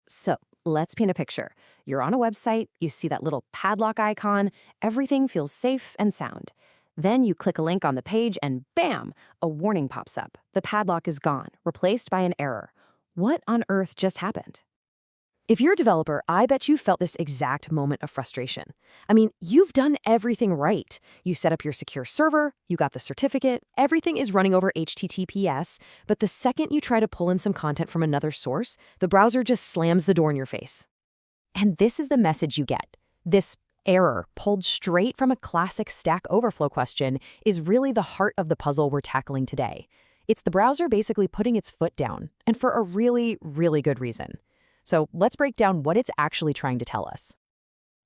So let's paint a picture. You're on a website, you see that little padlock icon, everything feels safe and sound. Then you click a link on the page and bam, a warning pops up. The padlock is gone, replaced by an error. What on earth just happened? If you're a developer, I bet you felt this exact moment of frustration. I mean, you've done everything right. You set up your secure server, you got the certificate, everything is running over HTTPS, but the second you try to pull in some content from another source, the browser just slams the door in your face. And this is the message you get. This error, pulled straight from a classic Stack Overflow question, is really the heart of the puzzle we're tackling today. It's the browser basically putting its foot down, and for a really, really good reason. So let's break down what it's actually trying to tell us.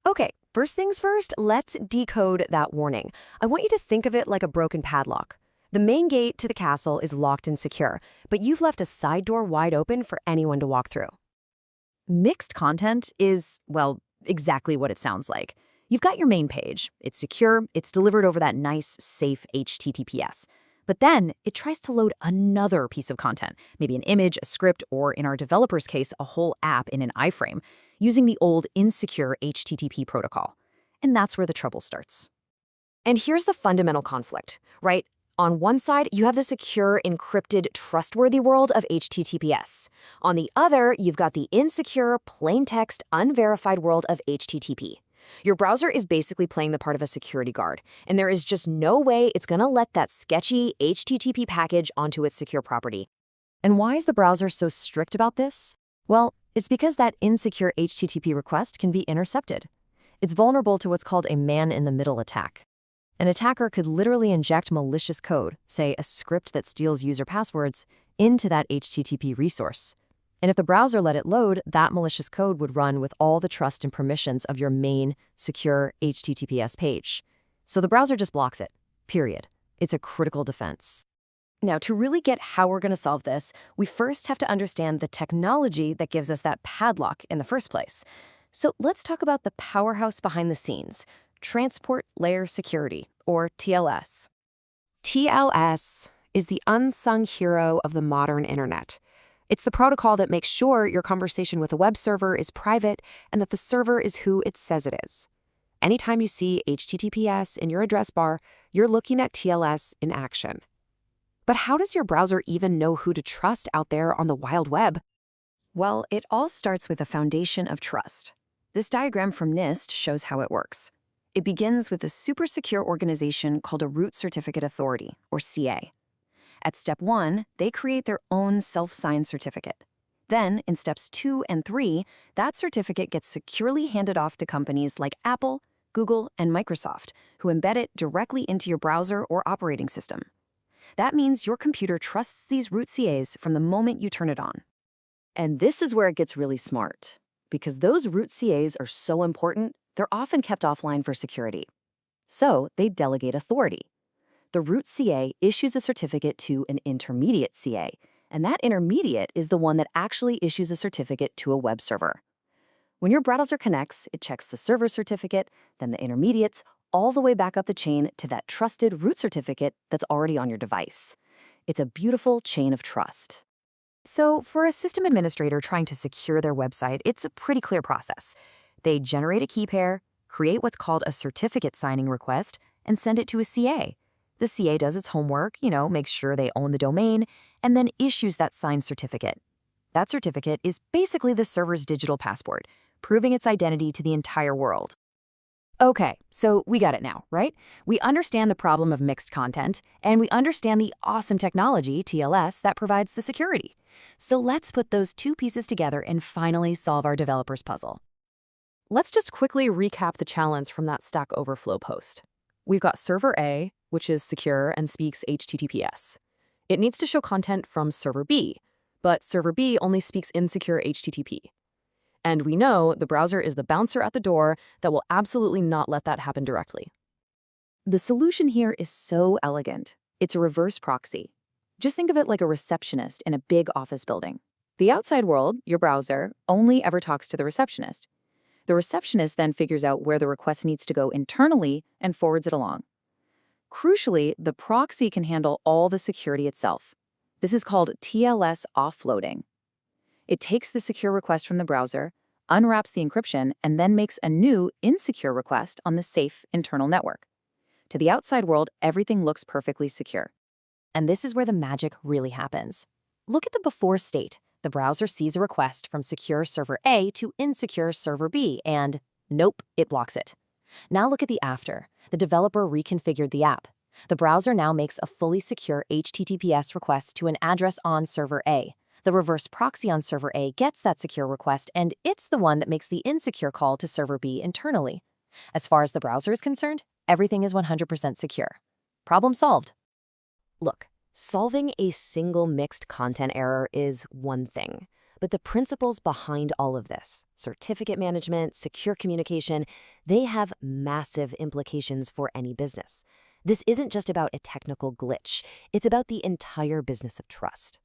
Okay, first things first, let's decode that warning. I want you to think of it like a broken padlock. The main gate to the castle is locked and secure, but you've left a side door wide open for anyone to walk through. Mixed content is, well, exactly what it sounds like. You've got your main page. It's secure, it's delivered over that nice, safe HTTPS. But then it tries to load another piece of content, maybe an image, a script, or in our developer's case, a whole app in an iframe, using the old insecure HTTP protocol. And that's where the trouble starts. And here's the fundamental conflict, right? On one side, you have the secure, encrypted, trustworthy world of HTTPS. On the other, you've got the insecure, plain text, unverified world of HTTP. Your browser is basically playing the part of a security guard, and there is just no way it's going to let that sketchy HTTP package onto its secure property. And why is the browser so strict about this? Well, it's because that insecure HTTP request can be intercepted. It's vulnerable to what's called a man-in-the-middle attack. An attacker could literally inject malicious code, say a script that steals user passwords, into that HTTP resource. And if the browser let it load, that malicious code would run with all the trust and permissions of your main, secure HTTPS page. So the browser just blocks it, period. It's a critical defense. Now, to really get how we're going to solve this, we first have to understand the technology that gives us that padlock in the first place. So let's talk about the powerhouse behind the scenes, Transport Layer Security, or TLS. TLS is the unsung hero of the modern internet. It's the protocol that makes sure your conversation with a web server is private and that the server is who it says it is. Anytime you see HTTPS in your address bar, you're looking at TLS in action. But how does your browser even know who to trust out there on the wild web? Well, it all starts with a foundation of trust. This diagram from NIST shows how it works. It begins with a super secure organization called a Root Certificate Authority, or CA. At step 1, they create their own self-signed certificate. Then, in steps 2 and 3, that certificate gets securely handed off to companies like Apple, Google, and Microsoft, who embed it directly into your browser or operating system. That means your computer trusts these root CAs from the moment you turn it on. And this is where it gets really smart. Because those root CAs are so important, they're often kept offline for security. So, they delegate authority. The root CA issues a certificate to an intermediate CA, and that intermediate is the one that actually issues a certificate to a web server. When your browser connects, it checks the server certificate, then the intermediates, all the way back up the chain to that trusted root certificate that's already on your device. It's a beautiful chain of trust. So for a system administrator trying to secure their website, it's a pretty clear process. They generate a key pair, create what's called a certificate signing request, and send it to a CA. The CA does its homework, makes sure they own the domain, and then issues that signed certificate. That certificate is basically the server's digital passport, proving its identity to the entire world. Okay, so we got it now, right? We understand the problem of mixed content, and we understand the awesome technology, TLS, that provides the security. So let's put those two pieces together and finally solve our developer's puzzle. Let's just quickly recap the challenge from that Stack Overflow post. We've got server A, which is secure and speaks HTTPS. It needs to show content from server B, but server B only speaks insecure HTTP. And we know the browser is the bouncer at the door that will absolutely not let that happen directly. The solution here is so elegant. It's a reverse proxy. Just think of it like a receptionist in a big office building. The outside world, your browser, only ever talks to the receptionist. The receptionist then figures out where the request needs to go internally and forwards it along. Crucially, the proxy can handle all the security itself. This is called TLS offloading. It takes the secure request from the browser, unwraps the encryption, and then makes a new insecure request on the safe internal network. To the outside world, everything looks perfectly secure. And this is where the magic really happens. Look at the before state. The browser sees a request from secure server A to insecure server B, and nope, it blocks it. Now look at the after. The developer reconfigured the app. The browser now makes a fully secure HTTPS request to an address on server A. The reverse proxy on server A gets that secure request, and it's the one that makes the insecure call to server B internally. As far as the browser is concerned, everything is 100% secure. Problem solved. Look, solving a single mixed content error is one thing, but the principles behind all of this, certificate management, secure communication, they have massive implications for any business. This isn't just about a technical glitch, it's about the entire business of trust.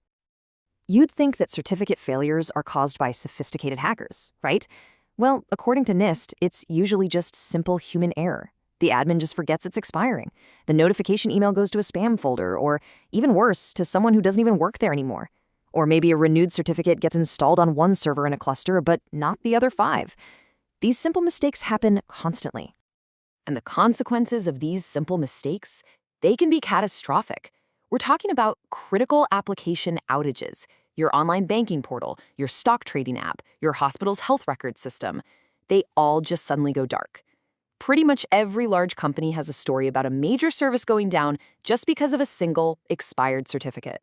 You'd think that certificate failures are caused by sophisticated hackers, right? Well, according to NIST, it's usually just simple human error. The admin just forgets it's expiring. The notification email goes to a spam folder, or even worse, to someone who doesn't even work there anymore. Or maybe a renewed certificate gets installed on one server in a cluster, but not the other 5. These simple mistakes happen constantly. And the consequences of these simple mistakes, they can be catastrophic. We're talking about critical application outages, your online banking portal, your stock trading app, your hospital's health record system. They all just suddenly go dark. Pretty much every large company has a story about a major service going down just because of a single expired certificate.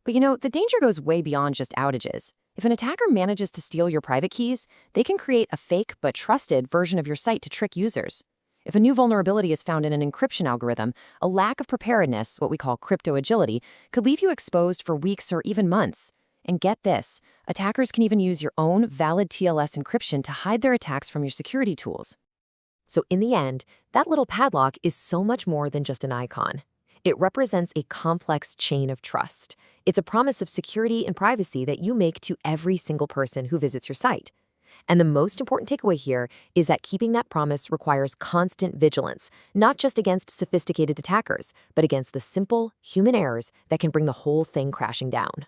But the danger goes way beyond just outages. If an attacker manages to steal your private keys, they can create a fake but trusted version of your site to trick users. If a new vulnerability is found in an encryption algorithm, a lack of preparedness, what we call crypto agility, could leave you exposed for weeks or even months. And get this, attackers can even use your own valid TLS encryption to hide their attacks from your security tools. So in the end, that little padlock is so much more than just an icon. It represents a complex chain of trust. It's a promise of security and privacy that you make to every single person who visits your site. And the most important takeaway here is that keeping that promise requires constant vigilance, not just against sophisticated attackers, but against the simple human errors that can bring the whole thing crashing down.